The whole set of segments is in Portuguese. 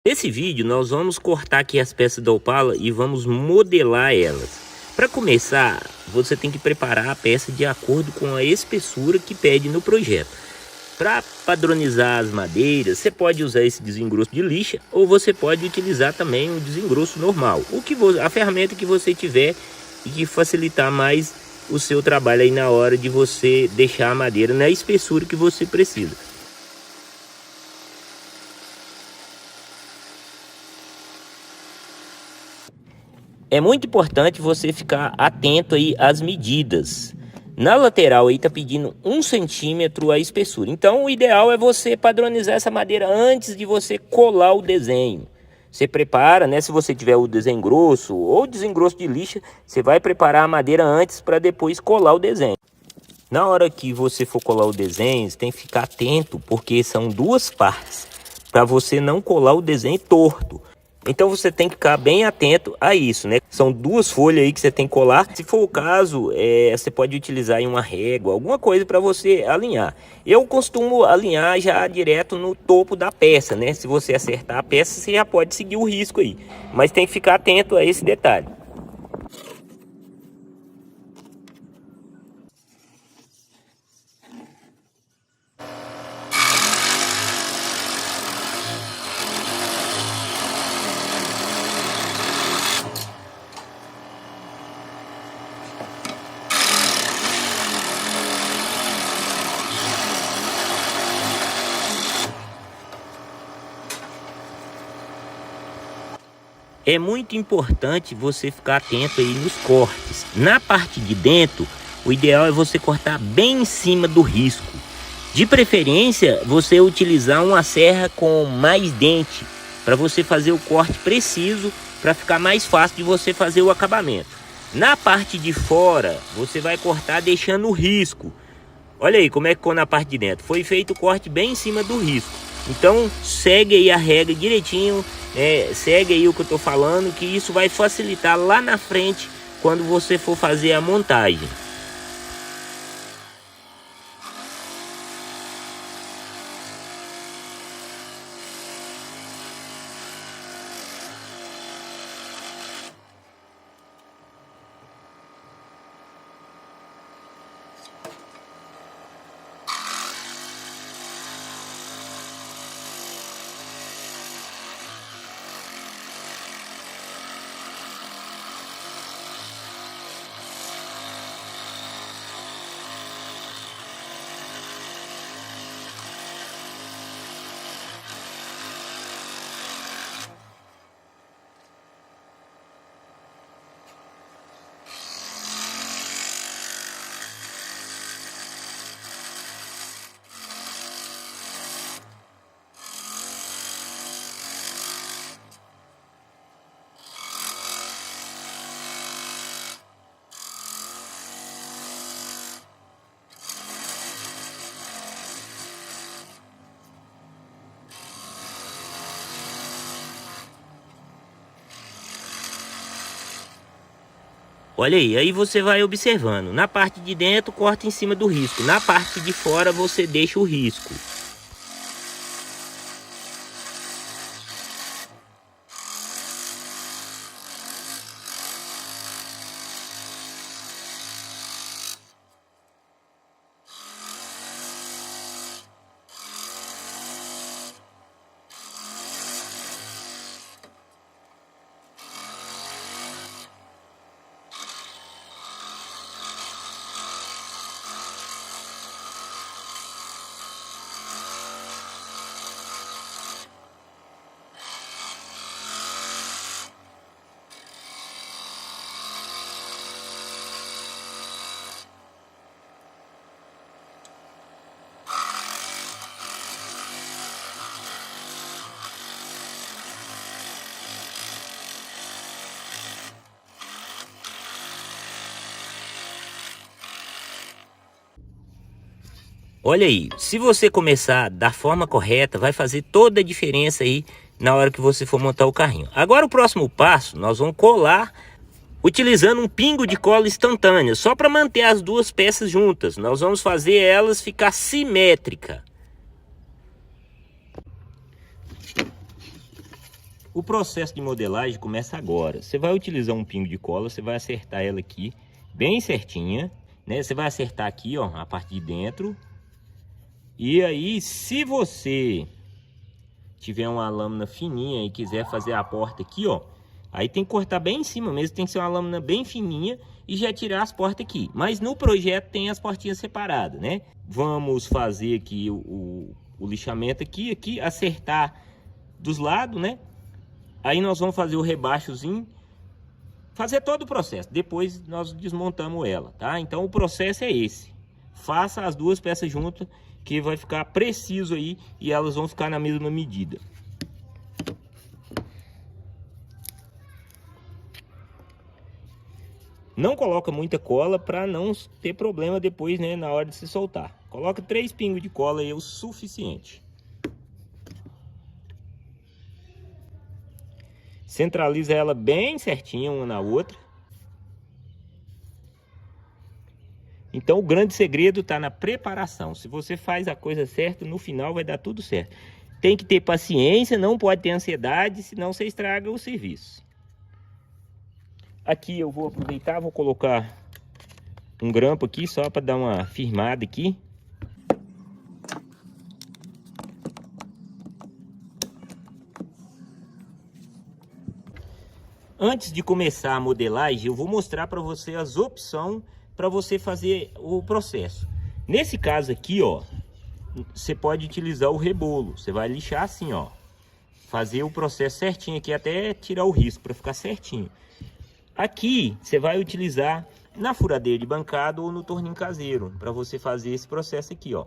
Nesse vídeo nós vamos cortar aqui as peças da Opala e vamos modelar elas. Para começar, você tem que preparar a peça de acordo com a espessura que pede no projeto. Para padronizar as madeiras, você pode usar esse desengrosso de lixa ou você pode utilizar também um desengrosso normal. A ferramenta que você tiver e que facilitar mais o seu trabalho aí na hora de você deixar a madeira na espessura que você precisa. É muito importante você ficar atento aí às medidas. Na lateral aí tá pedindo 1 centímetro a espessura. Então o ideal é você padronizar essa madeira antes de você colar o desenho. Você prepara, né? Se você tiver o desengrosso ou desengrosso de lixa, você vai preparar a madeira antes para depois colar o desenho. Na hora que você for colar o desenho, você tem que ficar atento, porque são duas partes, para você não colar o desenho torto. Então você tem que ficar bem atento a isso, né? São duas folhas aí que você tem que colar. Se for o caso, você pode utilizar aí uma régua, alguma coisa para você alinhar. Eu costumo alinhar já direto no topo da peça, né? Se você acertar a peça, você já pode seguir o risco aí. Mas tem que ficar atento a esse detalhe. É muito importante você ficar atento aí nos cortes. Na parte de dentro, o ideal é você cortar bem em cima do risco. De preferência, você utilizar uma serra com mais dente, para você fazer o corte preciso, para ficar mais fácil de você fazer o acabamento. Na parte de fora, você vai cortar deixando o risco. Olha aí como é que ficou na parte de dentro. Foi feito o corte bem em cima do risco. Então segue aí a regra direitinho, segue aí o que eu tô falando, que isso vai facilitar lá na frente quando você for fazer a montagem. Olha aí você vai observando. Na parte de dentro, corta em cima do risco. Na parte de fora, você deixa o risco. Olha aí, se você começar da forma correta, vai fazer toda a diferença aí na hora que você for montar o carrinho. Agora o próximo passo, nós vamos colar utilizando um pingo de cola instantânea, só para manter as duas peças juntas. Nós vamos fazer elas ficar simétricas. O processo de modelagem começa agora. Você vai utilizar um pingo de cola, você vai acertar ela aqui bem certinha, né? Você vai acertar aqui, ó, a parte de dentro. E aí, se você tiver uma lâmina fininha e quiser fazer a porta aqui, ó, aí tem que cortar bem em cima mesmo, tem que ser uma lâmina bem fininha e já tirar as portas aqui. Mas no projeto tem as portinhas separadas, né? Vamos fazer aqui o lixamento aqui, acertar dos lados, né? Aí nós vamos fazer o rebaixozinho, fazer todo o processo. Depois nós desmontamos ela, tá? Então o processo é esse. Faça as duas peças juntas, que vai ficar preciso aí e elas vão ficar na mesma medida. Não coloca muita cola para não ter problema depois, né, na hora de se soltar. Coloca 3 pingos de cola aí, é o suficiente. Centraliza ela bem certinha uma na outra. Então o grande segredo está na preparação. Se você faz a coisa certa, no final vai dar tudo certo. Tem que ter paciência, não pode ter ansiedade, senão você estraga o serviço. Aqui eu vou aproveitar, vou colocar um grampo aqui só para dar uma firmada aqui. Antes de começar a modelagem, eu vou mostrar para você as opções para você fazer o processo. Nesse caso aqui, ó, você pode utilizar o rebolo. Você vai lixar assim, ó, fazer o processo certinho aqui até tirar o risco para ficar certinho. Aqui você vai utilizar na furadeira de bancada ou no torninho caseiro para você fazer esse processo aqui, ó.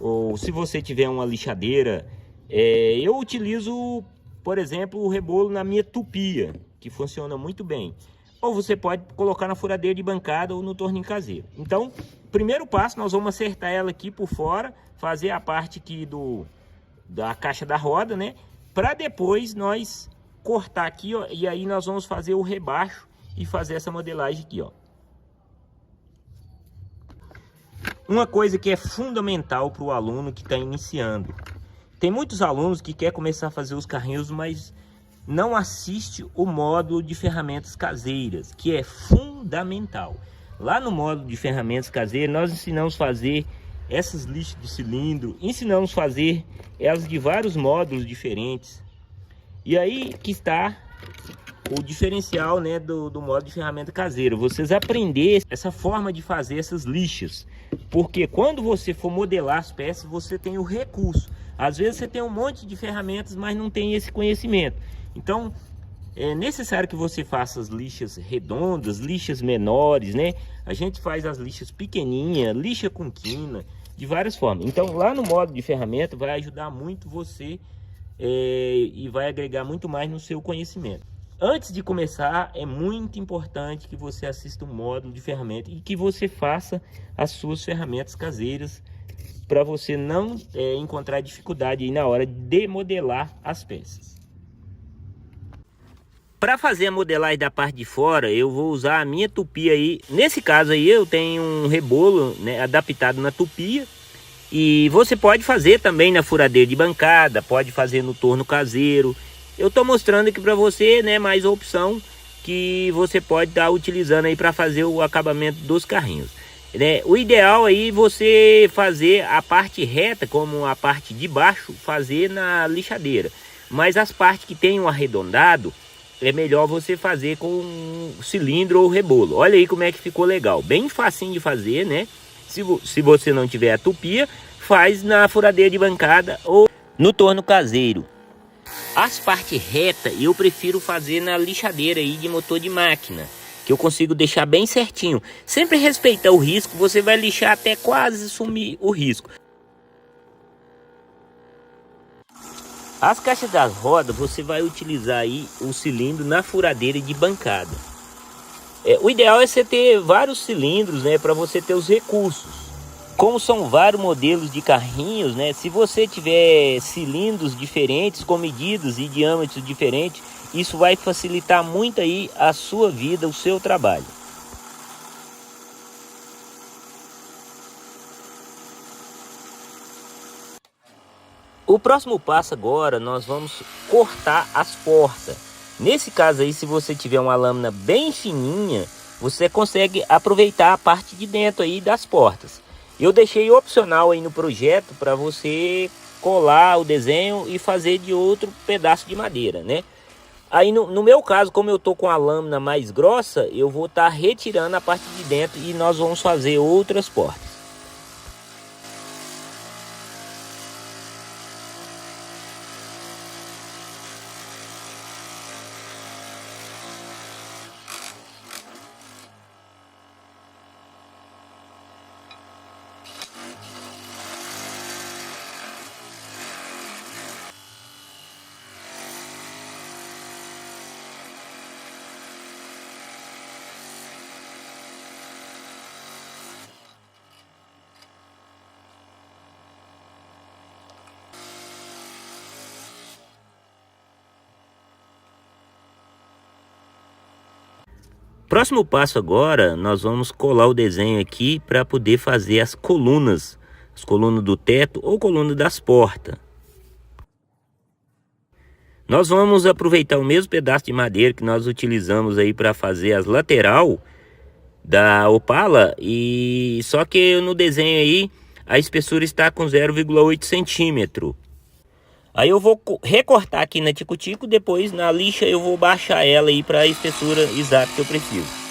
Ou se você tiver uma lixadeira, eu utilizo, por exemplo, o rebolo na minha tupia, que funciona muito bem. Ou você pode colocar na furadeira de bancada ou no torninho caseiro. Então, primeiro passo, nós vamos acertar ela aqui por fora, fazer a parte aqui da caixa da roda, né? Para depois nós cortar aqui, ó, e aí nós vamos fazer o rebaixo e fazer essa modelagem aqui, ó. Uma coisa que é fundamental para o aluno que está iniciando. Tem muitos alunos que querem começar a fazer os carrinhos, mas não assiste o módulo de ferramentas caseiras, que é fundamental. Lá no módulo de ferramentas caseiras, nós ensinamos a fazer essas lixas de cilindro, ensinamos a fazer elas de vários módulos diferentes. E aí que está o diferencial, né, do módulo de ferramenta caseira. Vocês aprender essa forma de fazer essas lixas. Porque quando você for modelar as peças, você tem o recurso. Às vezes você tem um monte de ferramentas, mas não tem esse conhecimento. Então, é necessário que você faça as lixas redondas, lixas menores, né? A gente faz as lixas pequenininhas, lixa com quina, de várias formas. Então, lá no módulo de ferramenta vai ajudar muito você e vai agregar muito mais no seu conhecimento. Antes de começar, é muito importante que você assista um módulo de ferramenta e que você faça as suas ferramentas caseiras para você não encontrar dificuldade aí na hora de modelar as peças. Para fazer a modelagem da parte de fora, eu vou usar a minha tupia aí. Nesse caso aí eu tenho um rebolo, né, adaptado na tupia. E você pode fazer também na furadeira de bancada, pode fazer no torno caseiro. Eu estou mostrando aqui para você, né, mais opção que você pode estar utilizando aí para fazer o acabamento dos carrinhos. Né? O ideal aí você fazer a parte reta, como a parte de baixo, fazer na lixadeira. Mas as partes que tem um arredondado, é melhor você fazer com um cilindro ou rebolo. Olha aí como é que ficou legal. Bem facinho de fazer, né? Se você não tiver a tupia, faz na furadeira de bancada ou no torno caseiro. As partes retas eu prefiro fazer na lixadeira aí de motor de máquina, que eu consigo deixar bem certinho. Sempre respeitar o risco, você vai lixar até quase sumir o risco. As caixas das rodas, você vai utilizar aí o cilindro na furadeira de bancada. O ideal é você ter vários cilindros, né, para você ter os recursos. Como são vários modelos de carrinhos, né, se você tiver cilindros diferentes, com medidas e diâmetros diferentes, isso vai facilitar muito aí a sua vida, o seu trabalho. O próximo passo agora, nós vamos cortar as portas. Nesse caso aí, se você tiver uma lâmina bem fininha, você consegue aproveitar a parte de dentro aí das portas. Eu deixei opcional aí no projeto para você colar o desenho e fazer de outro pedaço de madeira, né? Aí no meu caso, como eu tô com a lâmina mais grossa, eu vou estar retirando a parte de dentro e nós vamos fazer outras portas. Próximo passo agora, nós vamos colar o desenho aqui para poder fazer as colunas do teto ou coluna das portas. Nós vamos aproveitar o mesmo pedaço de madeira que nós utilizamos aí para fazer as lateral da Opala, e só que no desenho aí a espessura está com 0,8 centímetro. Aí eu vou recortar aqui na tico-tico, depois na lixa eu vou baixar ela aí para a espessura exata que eu preciso.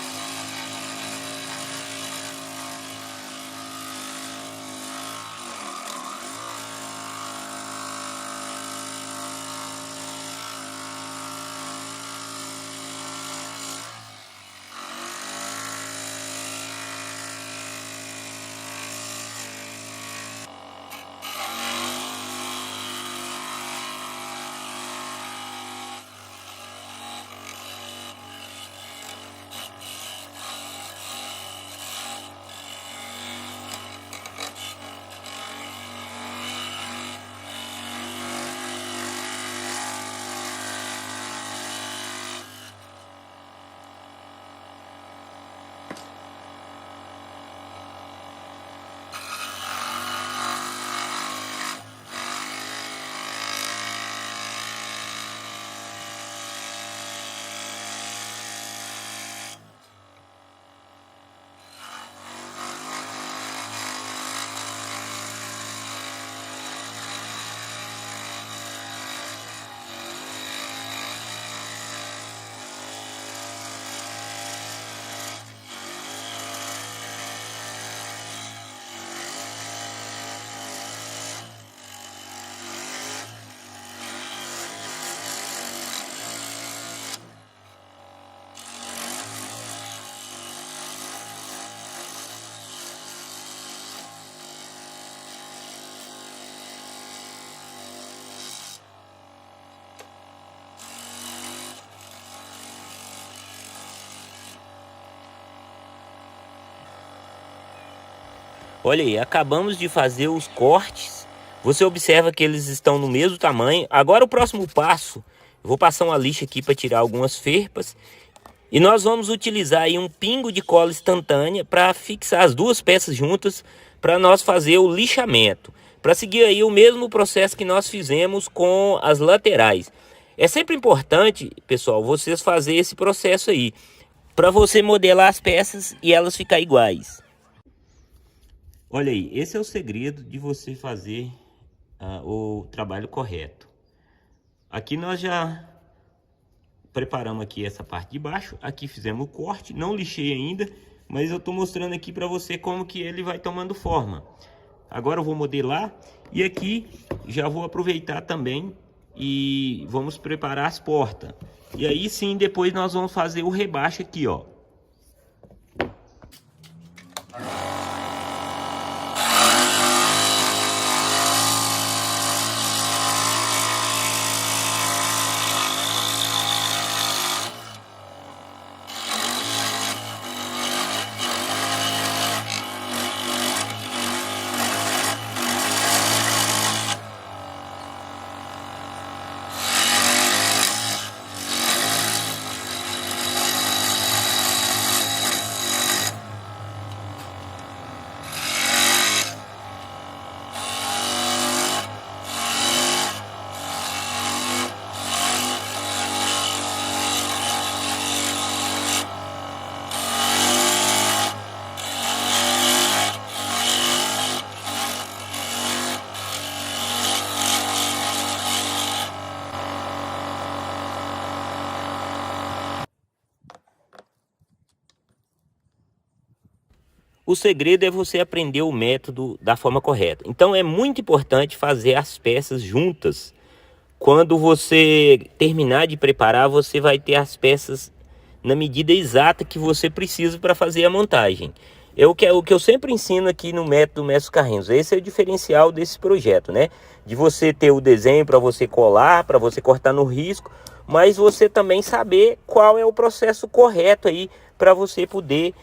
Olha aí, acabamos de fazer os cortes. Você observa que eles estão no mesmo tamanho. Agora o próximo passo, eu vou passar uma lixa aqui para tirar algumas ferpas. E nós vamos utilizar aí um pingo de cola instantânea para fixar as duas peças juntas, para nós fazer o lixamento. Para seguir aí o mesmo processo que nós fizemos com as laterais. É sempre importante, pessoal, vocês fazerem esse processo aí, para você modelar as peças e elas ficarem iguais. Olha aí, esse é o segredo de você fazer o trabalho correto. Aqui nós já preparamos aqui essa parte de baixo, aqui fizemos o corte, não lixei ainda, mas eu estou mostrando aqui para você como que ele vai tomando forma. Agora eu vou modelar e aqui já vou aproveitar também e vamos preparar as portas. E aí sim, depois nós vamos fazer o rebaixo aqui, ó. O segredo é você aprender o método da forma correta. Então é muito importante fazer as peças juntas. Quando você terminar de preparar, você vai ter as peças na medida exata que você precisa para fazer a montagem. É o que eu sempre ensino aqui no método Mestre Carrinhos. Esse é o diferencial desse projeto, né? De você ter o desenho para você colar, para você cortar no risco, mas você também saber qual é o processo correto aí para você poder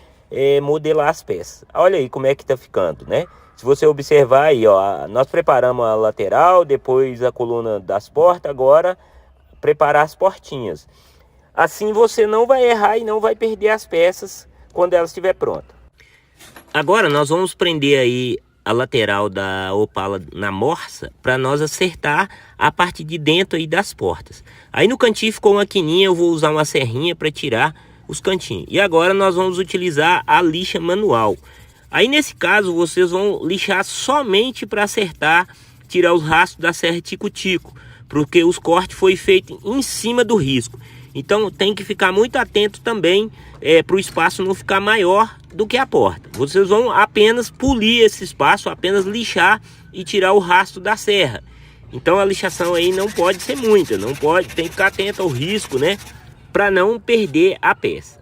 modelar as peças. Olha aí como é que tá ficando, né? Se você observar aí, ó, nós preparamos a lateral, depois a coluna das portas, agora preparar as portinhas. Assim você não vai errar e não vai perder as peças quando ela estiver pronta. Agora nós vamos prender aí a lateral da Opala na morsa para nós acertar a parte de dentro aí das portas. Aí no cantinho ficou uma quininha, eu vou usar uma serrinha para tirar os cantinhos. E agora nós vamos utilizar a lixa manual. Aí nesse caso vocês vão lixar somente para acertar, tirar os rastros da serra tico-tico, porque os cortes foi feito em cima do risco. Então tem que ficar muito atento também para o espaço não ficar maior do que a porta. Vocês vão apenas polir esse espaço, apenas lixar e tirar o rastro da serra. Então a lixação aí não pode ser muita, não pode, tem que ficar atento ao risco, né? Para não perder a peça.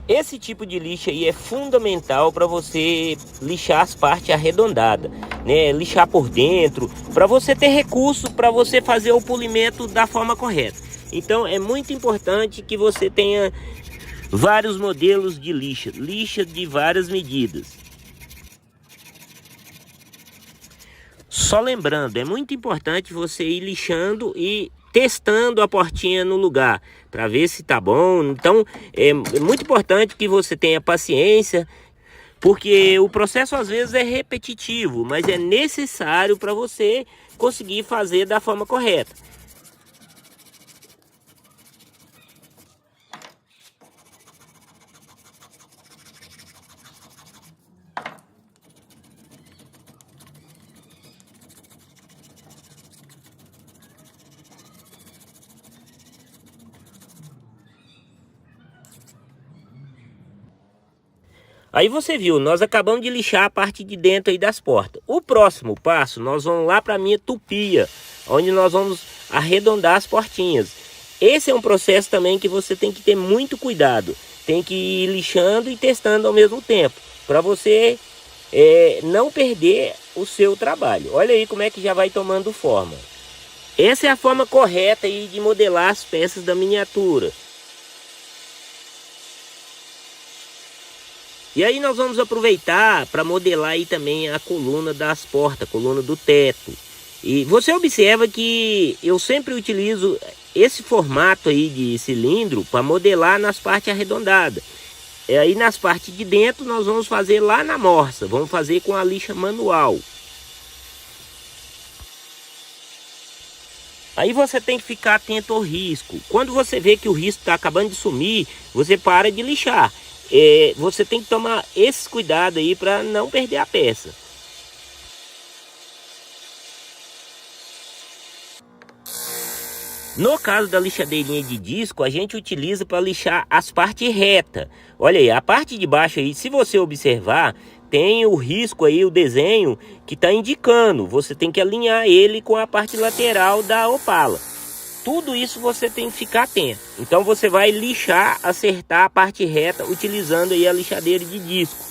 Esse tipo de lixa aí é fundamental para você lixar as partes arredondadas, né? Lixar por dentro, para você ter recurso para você fazer o polimento da forma correta. Então é muito importante que você tenha vários modelos de lixa de várias medidas. Só lembrando, é muito importante você ir lixando e testando a portinha no lugar para ver se tá bom. Então é muito importante que você tenha paciência, porque o processo às vezes é repetitivo, mas é necessário para você conseguir fazer da forma correta. Aí você viu, nós acabamos de lixar a parte de dentro aí das portas. O próximo passo, nós vamos lá para a minha tupia, onde nós vamos arredondar as portinhas. Esse é um processo também que você tem que ter muito cuidado. Tem que ir lixando e testando ao mesmo tempo, para você não perder o seu trabalho. Olha aí como é que já vai tomando forma. Essa é a forma correta aí de modelar as peças da miniatura. E aí nós vamos aproveitar para modelar aí também a coluna das portas, a coluna do teto. E você observa que eu sempre utilizo esse formato aí de cilindro para modelar nas partes arredondadas. E aí nas partes de dentro nós vamos fazer lá na morsa, vamos fazer com a lixa manual. Aí você tem que ficar atento ao risco. Quando você vê que o risco está acabando de sumir, você para de lixar. Você tem que tomar esse cuidado aí para não perder a peça. No caso da lixadeirinha de disco, a gente utiliza para lixar as partes retas. Olha aí, a parte de baixo aí, se você observar, tem o risco aí, o desenho que está indicando. Você tem que alinhar ele com a parte lateral da Opala. Tudo isso você tem que ficar atento. Então você vai lixar, acertar a parte reta utilizando aí a lixadeira de disco.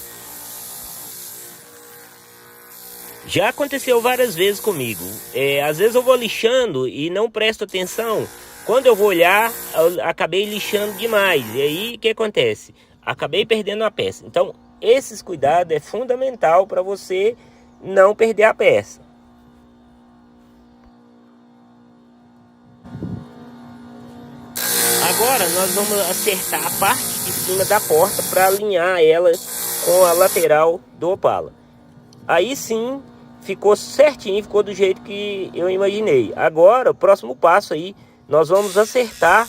Já aconteceu várias vezes comigo. Às vezes eu vou lixando e não presto atenção. Quando eu vou olhar, eu acabei lixando demais. E aí o que acontece? Acabei perdendo a peça. Então esses cuidados é fundamental para você não perder a peça. Agora nós vamos acertar a parte de cima da porta para alinhar ela com a lateral do Opala. Aí sim ficou certinho, ficou do jeito que eu imaginei. Agora o próximo passo aí, nós vamos acertar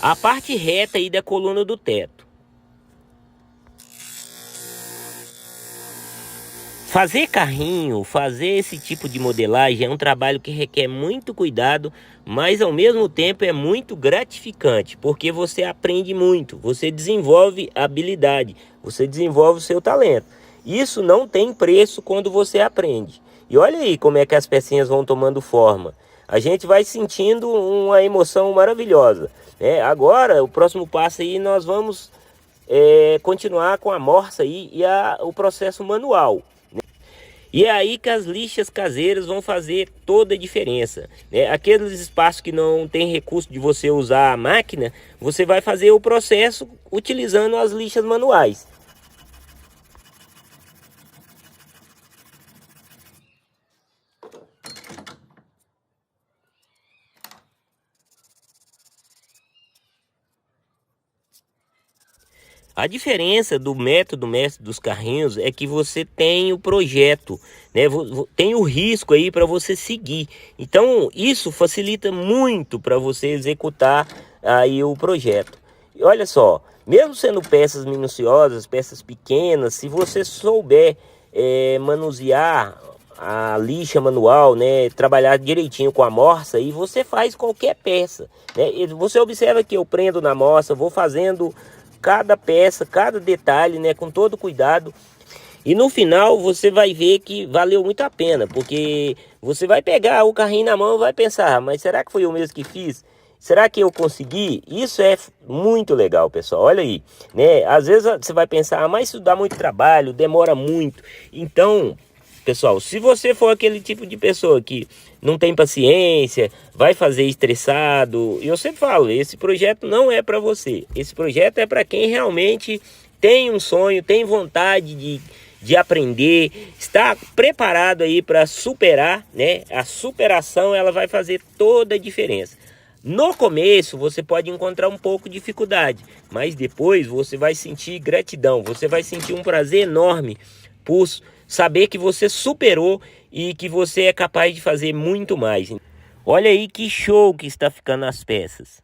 a parte reta aí da coluna do teto. Fazer carrinho, fazer esse tipo de modelagem é um trabalho que requer muito cuidado, mas ao mesmo tempo é muito gratificante, porque você aprende muito, você desenvolve habilidade, você desenvolve o seu talento. Isso não tem preço quando você aprende. E olha aí como é que as pecinhas vão tomando forma. A gente vai sentindo uma emoção maravilhosa, né? Agora, o próximo passo aí, nós vamos continuar com a morsa aí e o processo manual. E é aí que as lixas caseiras vão fazer toda a diferença, né? Aqueles espaços que não tem recurso de você usar a máquina, você vai fazer o processo utilizando as lixas manuais. A diferença do método mestre dos carrinhos é que você tem o projeto, né? Tem o risco aí para você seguir. Então isso facilita muito para você executar aí o projeto. E olha só, mesmo sendo peças minuciosas, peças pequenas, se você souber manusear a lixa manual, né, trabalhar direitinho com a morsa, e você faz qualquer peça, né? E você observa que eu prendo na morsa, vou fazendo cada peça, cada detalhe, né, com todo cuidado. E no final você vai ver que valeu muito a pena, porque você vai pegar o carrinho na mão e vai pensar, mas será que foi eu mesmo que fiz? Será que eu consegui? Isso é muito legal, pessoal. Olha aí, né? Às vezes você vai pensar, mas isso dá muito trabalho, demora muito. Então, pessoal, se você for aquele tipo de pessoa que não tem paciência, vai fazer estressado, eu sempre falo, esse projeto não é para você. Esse projeto é para quem realmente tem um sonho, tem vontade de aprender, está preparado aí para superar, né? A superação, ela vai fazer toda a diferença. No começo você pode encontrar um pouco de dificuldade, mas depois você vai sentir gratidão, você vai sentir um prazer enorme por saber que você superou e que você é capaz de fazer muito mais. Olha aí que show que está ficando as peças.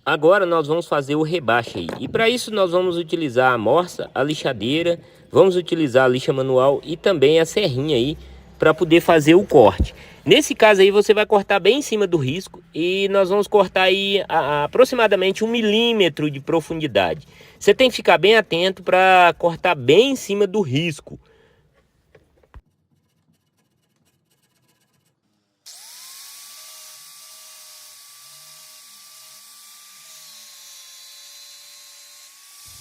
Agora nós vamos fazer o rebaixo aí. E para isso nós vamos utilizar a morsa, a lixadeira, vamos utilizar a lixa manual e também a serrinha aí para poder fazer o corte. Nesse caso aí você vai cortar bem em cima do risco e nós vamos cortar aí aproximadamente 1 milímetro de profundidade. Você tem que ficar bem atento para cortar bem em cima do risco.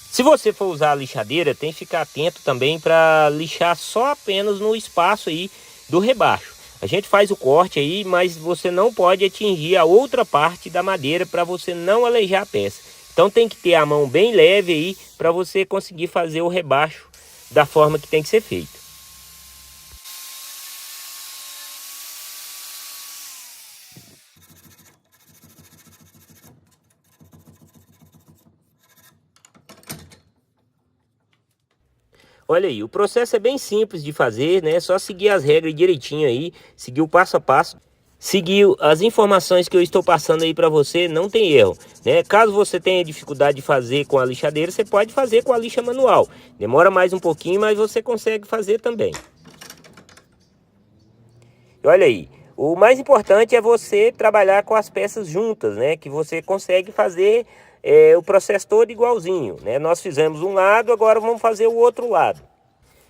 Se você for usar a lixadeira, tem que ficar atento também para lixar só apenas no espaço aí do rebaixo. A gente faz o corte aí, mas você não pode atingir a outra parte da madeira para você não alejar a peça. Então tem que ter a mão bem leve aí para você conseguir fazer o rebaixo da forma que tem que ser feito. Olha aí, o processo é bem simples de fazer, né? É só seguir as regras direitinho aí, seguir o passo a passo, seguir as informações que eu estou passando aí para você, não tem erro, né? Caso você tenha dificuldade de fazer com a lixadeira, você pode fazer com a lixa manual. Demora mais um pouquinho, mas você consegue fazer também. E olha aí, o mais importante é você trabalhar com as peças juntas, né? Que você consegue fazer o processo todo igualzinho, né? Nós fizemos um lado, agora vamos fazer o outro lado.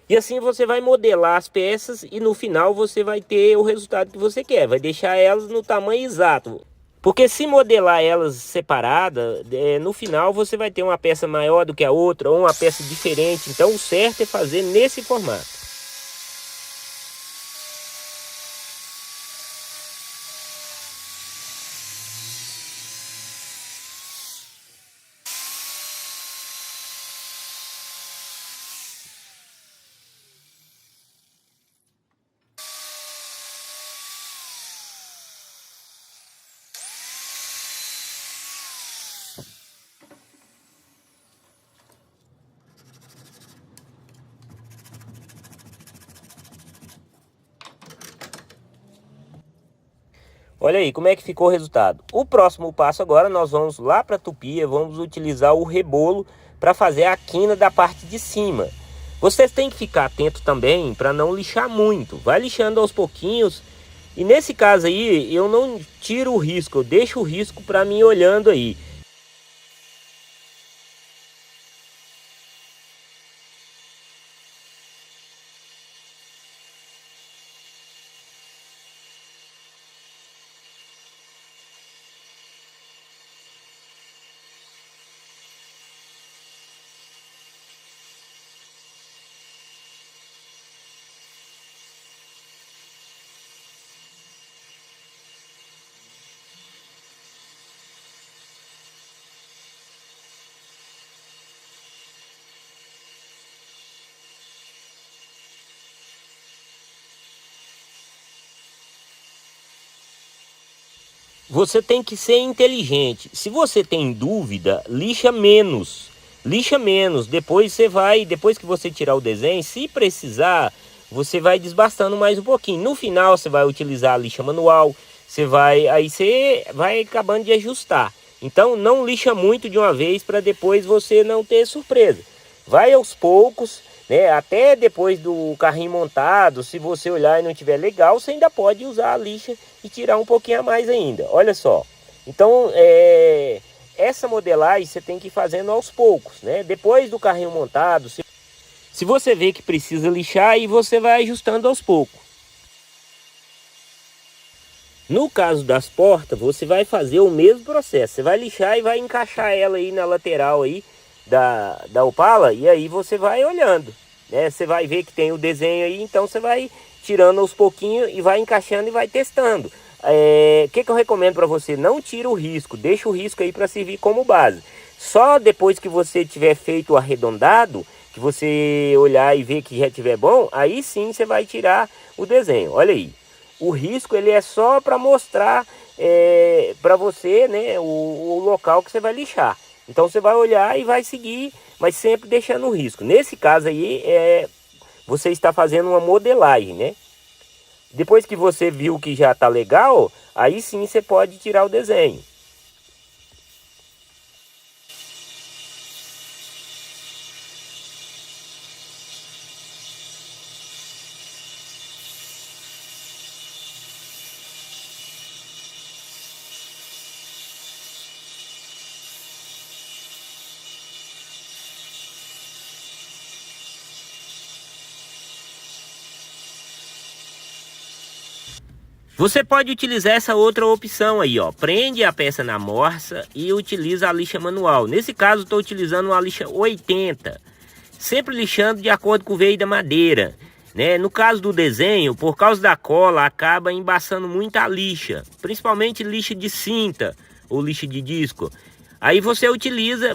E assim você vai modelar as peças e no final você vai ter o resultado que você quer. Vai deixar elas no tamanho exato. Porque se modelar elas separadas, no final você vai ter uma peça maior do que a outra ou uma peça diferente. Então o certo é fazer nesse formato. Olha aí como é que ficou o resultado. O próximo passo agora nós vamos lá para a tupia, vamos utilizar o rebolo para fazer a quina da parte de cima. Vocês têm que ficar atento também para não lixar muito. Vai lixando aos pouquinhos. E nesse caso aí eu não tiro o risco, eu deixo o risco para mim olhando aí. Você tem que ser inteligente. Se você tem dúvida, lixa menos. Lixa menos. Depois que você tirar o desenho, se precisar, você vai desbastando mais um pouquinho. No final, você vai utilizar a lixa manual. Aí você vai acabando de ajustar. Então, não lixa muito de uma vez para depois você não ter surpresa. Vai aos poucos, né? Até depois do carrinho montado, se você olhar e não tiver legal, você ainda pode usar a lixa e tirar um pouquinho a mais ainda. Olha só. Então, essa modelagem você tem que ir fazendo aos poucos, né? Depois do carrinho montado, se você vê que precisa lixar, aí você vai ajustando aos poucos. No caso das portas, você vai fazer o mesmo processo. Você vai lixar e vai encaixar ela aí na lateral aí da Opala, e aí você vai olhando, né? Você vai ver que tem o desenho aí, então você vai tirando aos pouquinhos e vai encaixando e vai testando. Que eu recomendo para você? Não tira o risco, deixa o risco aí para servir como base. Só depois que você tiver feito o arredondado, que você olhar e ver que já tiver bom, aí sim você vai tirar o desenho. Olha aí, o risco ele é só para mostrar para você, né, o local que você vai lixar. Então você vai olhar e vai seguir, mas sempre deixando o risco. Nesse caso aí, você está fazendo uma modelagem, né? Depois que você viu que já está legal, aí sim você pode tirar o desenho. Você pode utilizar essa outra opção aí, ó. Prende a peça na morsa e utiliza a lixa manual. Nesse caso, estou utilizando uma lixa 80. Sempre lixando de acordo com o veio da madeira, né? No caso do desenho, por causa da cola, acaba embaçando muito a lixa. Principalmente lixa de cinta ou lixa de disco. Aí você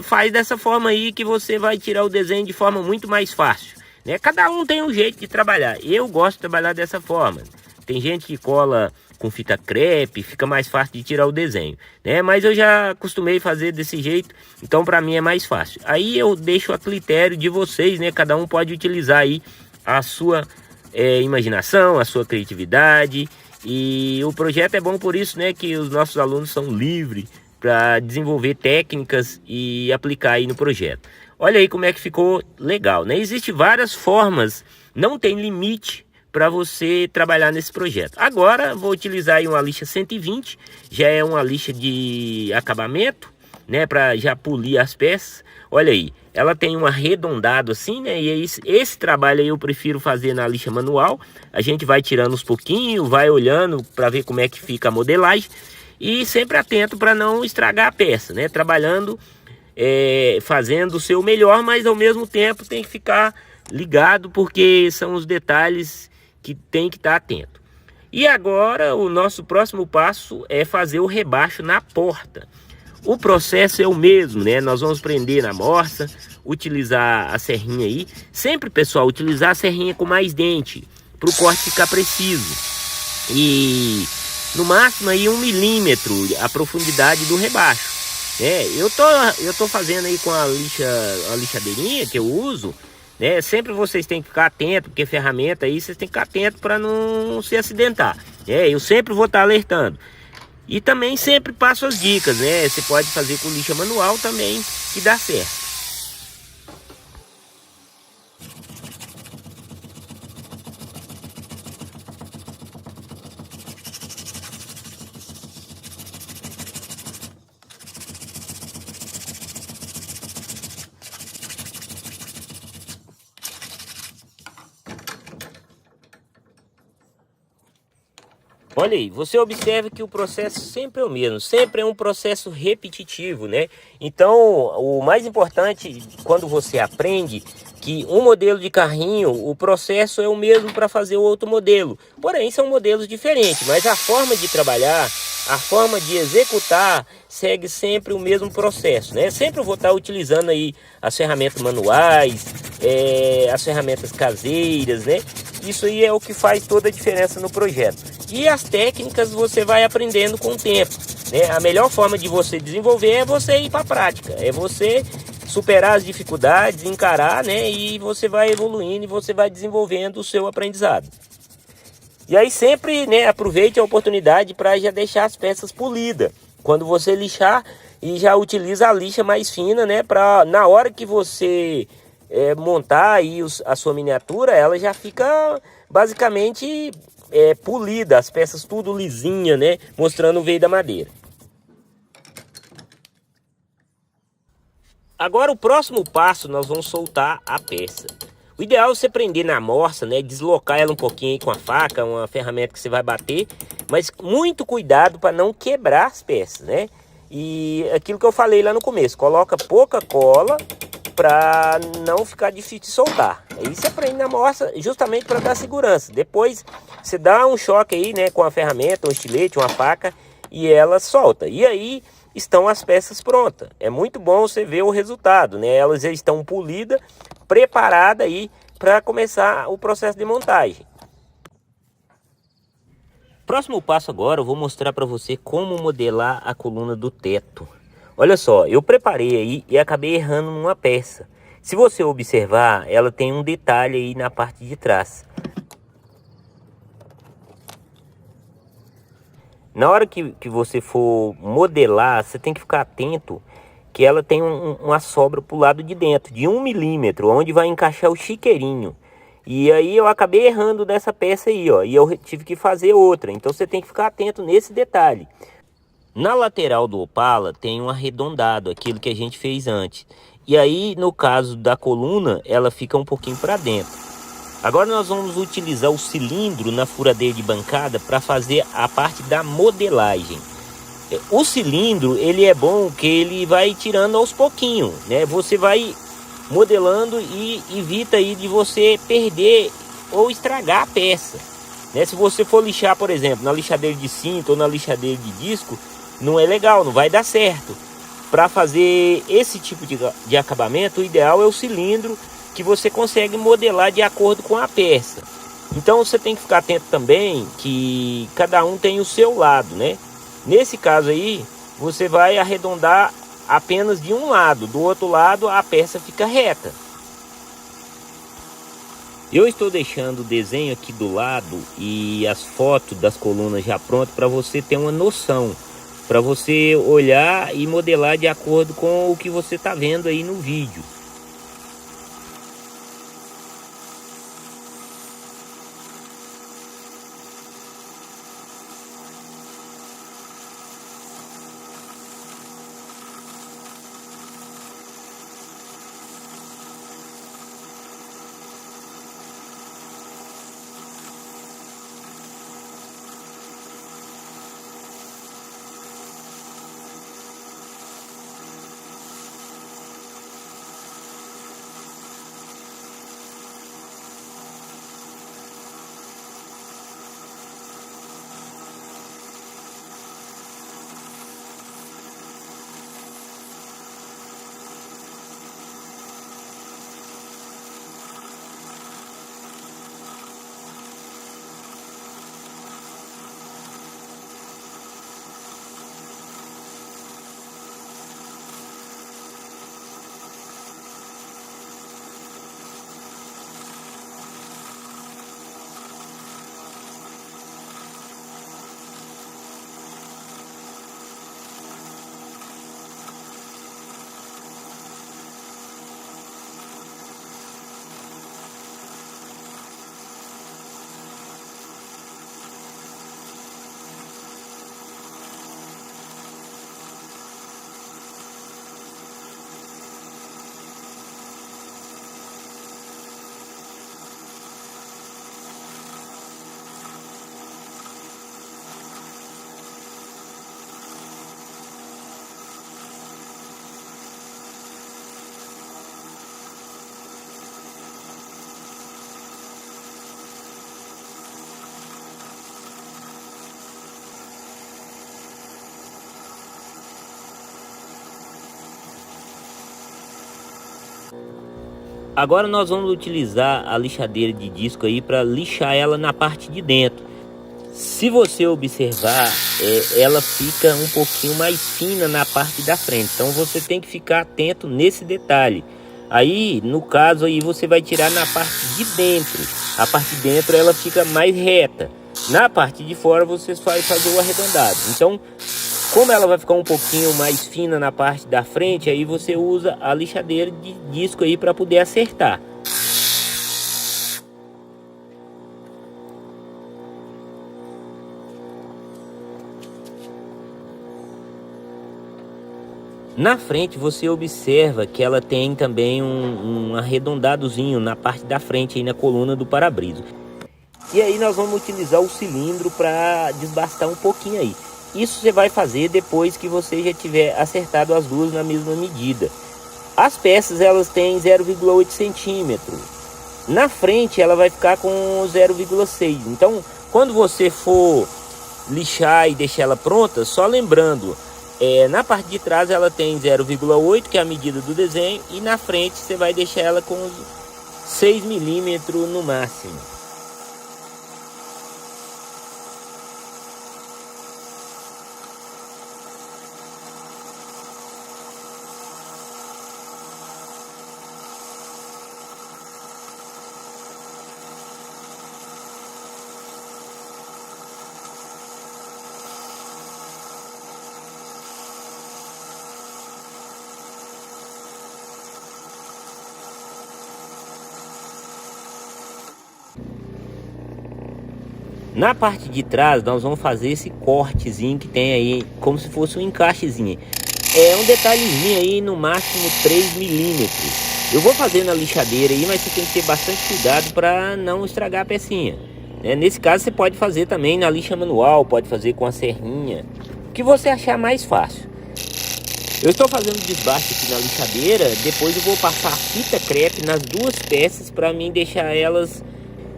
faz dessa forma aí que você vai tirar o desenho de forma muito mais fácil, né? Cada um tem um jeito de trabalhar. Eu gosto de trabalhar dessa forma. Tem gente que cola com fita crepe, fica mais fácil de tirar o desenho, né? Mas eu já acostumei fazer desse jeito, então para mim é mais fácil. Aí eu deixo a critério de vocês, né? Cada um pode utilizar aí a sua imaginação, a sua criatividade. E o projeto é bom por isso, né? Que os nossos alunos são livres para desenvolver técnicas e aplicar aí no projeto. Olha aí como é que ficou legal, né? Existem várias formas, não tem limite para você trabalhar nesse projeto. Agora vou utilizar aí uma lixa 120, já é uma lixa de acabamento, né, para já polir as peças. Olha aí, ela tem um arredondado assim, né, e esse trabalho aí eu prefiro fazer na lixa manual. A gente vai tirando uns pouquinhos, vai olhando para ver como é que fica a modelagem e sempre atento para não estragar a peça, né, trabalhando, fazendo o seu melhor, mas ao mesmo tempo tem que ficar ligado porque são os detalhes que tem que estar atento. E agora o nosso próximo passo é fazer o rebaixo na porta. O processo é o mesmo, né? Nós vamos prender na morsa, utilizar a serrinha aí. Sempre, pessoal, utilizar a serrinha com mais dente, para o corte ficar preciso. E no máximo aí 1 milímetro a profundidade do rebaixo. Eu tô fazendo aí com a lixadeirinha que eu uso, né? Sempre vocês têm que ficar atento, porque ferramenta aí vocês têm que ficar atento para não se acidentar. Eu sempre vou estar alertando. E também sempre passo as dicas, né? Você pode fazer com lixa manual também, que dá certo. Olha aí, você observa que o processo sempre é o mesmo, sempre é um processo repetitivo, né? Então, o mais importante quando você aprende que um modelo de carrinho, o processo é o mesmo para fazer o outro modelo. Porém, são modelos diferentes, mas a forma de trabalhar, a forma de executar segue sempre o mesmo processo, né? Sempre eu vou estar utilizando aí as ferramentas manuais, as ferramentas caseiras, né? Isso aí é o que faz toda a diferença no projeto. E as técnicas você vai aprendendo com o tempo, né? A melhor forma de você desenvolver é você ir para a prática, é você superar as dificuldades, encarar, né? E você vai evoluindo e você vai desenvolvendo o seu aprendizado. E aí sempre, né, aproveite a oportunidade para já deixar as peças polidas. Quando você lixar, e já utiliza a lixa mais fina, né, para na hora que você montar aí a sua miniatura, ela já fica basicamente polida, as peças tudo lisinha, né, mostrando o veio da madeira. Agora o próximo passo, nós vamos soltar a peça. O ideal é você prender na morsa, né, deslocar ela um pouquinho aí com a faca, uma ferramenta que você vai bater, mas muito cuidado para não quebrar as peças, né? E aquilo que eu falei lá no começo, coloca pouca cola para não ficar difícil de soltar. Aí você prende na morsa justamente para dar segurança. Depois você dá um choque aí, né, com a ferramenta, um estilete, uma faca e ela solta. E aí estão as peças prontas. É muito bom você ver o resultado, né? Elas já estão polidas, preparadas aí para começar o processo de montagem. Próximo passo agora eu vou mostrar para você como modelar a coluna do teto. Olha só, eu preparei aí e acabei errando numa peça. Se você observar, ela tem um detalhe aí na parte de trás. Na hora que você for modelar, você tem que ficar atento que ela tem uma sobra para o lado de dentro, de 1 milímetro, onde vai encaixar o chiqueirinho. E aí eu acabei errando dessa peça aí, ó, e eu tive que fazer outra. Então você tem que ficar atento nesse detalhe. Na lateral do Opala tem um arredondado, aquilo que a gente fez antes. E aí, no caso da coluna, ela fica um pouquinho para dentro. Agora nós vamos utilizar o cilindro na furadeira de bancada para fazer a parte da modelagem. O cilindro, ele é bom que ele vai tirando aos pouquinhos, né? Você vai modelando e evita aí de você perder ou estragar a peça, né? Se você for lixar, por exemplo, na lixadeira de cinta ou na lixadeira de disco, não é legal, não vai dar certo. Para fazer esse tipo de acabamento, o ideal é o cilindro, que você consegue modelar de acordo com a peça. Então você tem que ficar atento também que cada um tem o seu lado, né? Nesse caso aí, você vai arredondar apenas de um lado, do outro lado a peça fica reta. Eu estou deixando o desenho aqui do lado e as fotos das colunas já prontas para você ter uma noção, para você olhar e modelar de acordo com o que você está vendo aí no vídeo. Agora nós vamos utilizar a lixadeira de disco aí para lixar ela na parte de dentro. Se você observar, ela fica um pouquinho mais fina na parte da frente. Então você tem que ficar atento nesse detalhe. Aí, no caso aí, você vai tirar na parte de dentro. A parte de dentro ela fica mais reta. Na parte de fora você vai fazer o arredondado. Então, como ela vai ficar um pouquinho mais fina na parte da frente, aí você usa a lixadeira de disco aí para poder acertar. Na frente você observa que ela tem também um arredondadozinho na parte da frente aí na coluna do para-brisa. E aí nós vamos utilizar o cilindro para desbastar um pouquinho aí. Isso você vai fazer depois que você já tiver acertado as duas na mesma medida. As peças elas têm 0,8 centímetro. Na frente ela vai ficar com 0,6. Então quando você for lixar e deixar ela pronta, só lembrando, na parte de trás ela tem 0,8, que é a medida do desenho, e na frente você vai deixar ela com 6 milímetros no máximo. Na parte de trás nós vamos fazer esse cortezinho que tem aí, como se fosse um encaixezinho. É um detalhezinho aí, no máximo 3 milímetros. Eu vou fazer na lixadeira aí, mas você tem que ter bastante cuidado para não estragar a pecinha. Nesse caso você pode fazer também na lixa manual, pode fazer com a serrinha, o que você achar mais fácil. Eu estou fazendo desbaste aqui na lixadeira, depois eu vou passar fita crepe nas duas peças para mim deixar elas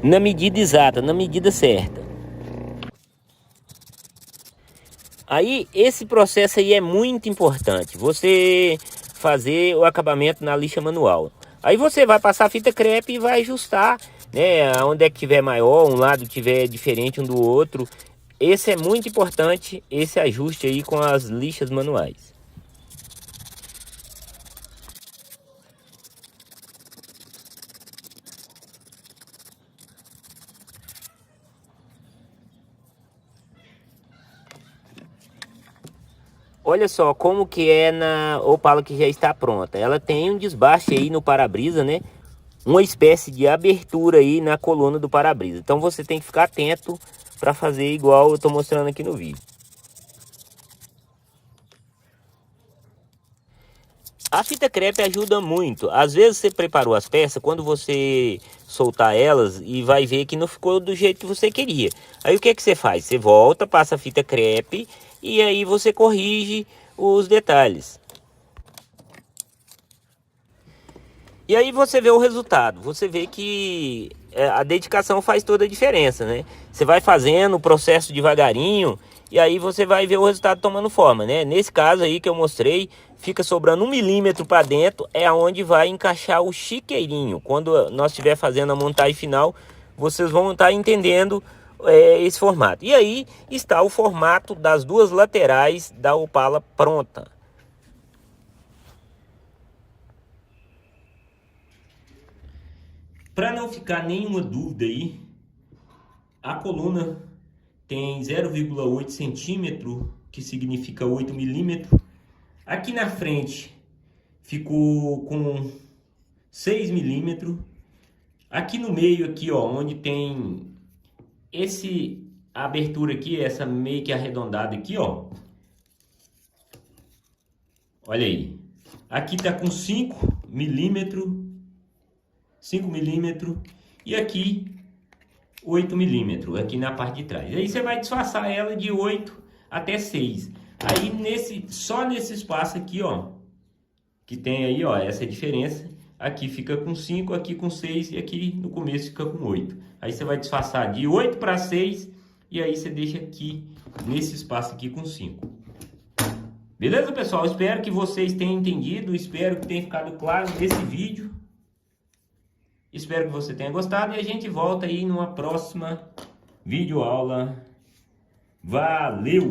na medida exata, na medida certa. Aí esse processo aí é muito importante, você fazer o acabamento na lixa manual. Aí você vai passar a fita crepe e vai ajustar, onde é que tiver maior, um lado tiver diferente um do outro. Esse é muito importante, esse ajuste aí com as lixas manuais. Olha só como que é na Opala que já está pronta. Ela tem um desbaste aí no para-brisa, uma espécie de abertura aí na coluna do para-brisa. Então você tem que ficar atento para fazer igual eu estou mostrando aqui no vídeo. A fita crepe ajuda muito. Às vezes você preparou as peças, quando você soltar elas e vai ver que não ficou do jeito que você queria. Aí o que é que você faz? Você volta, passa a fita crepe e aí você corrige os detalhes. E aí você vê o resultado. Você vê que a dedicação faz toda a diferença, Você vai fazendo o processo devagarinho e aí você vai ver o resultado tomando forma, Nesse caso aí que eu mostrei, fica sobrando 1 milímetro para dentro, é aonde vai encaixar o chiqueirinho. Quando nós estiver fazendo a montagem final, vocês vão estar entendendo esse formato. E aí está o formato das duas laterais da Opala pronta. Para não ficar nenhuma dúvida aí, a coluna tem 0,8 centímetro, que significa 8 milímetros. Aqui na frente ficou com 6 milímetros. Aqui no meio, aqui ó, onde tem a abertura aqui, essa meio que arredondada aqui, ó. Olha aí. Aqui tá com 5 milímetros. 5 milímetros. E aqui 8 milímetros, aqui na parte de trás. Aí você vai disfarçar ela de 8 até 6. Aí só nesse espaço aqui, ó, que tem aí, ó, essa diferença. Aqui fica com 5, aqui com 6 e aqui no começo fica com 8. Aí você vai disfarçar de 8 para 6 e aí você deixa aqui nesse espaço aqui com 5. Beleza, pessoal? Espero que vocês tenham entendido, espero que tenha ficado claro nesse vídeo. Espero que você tenha gostado e a gente volta aí numa próxima videoaula. Valeu!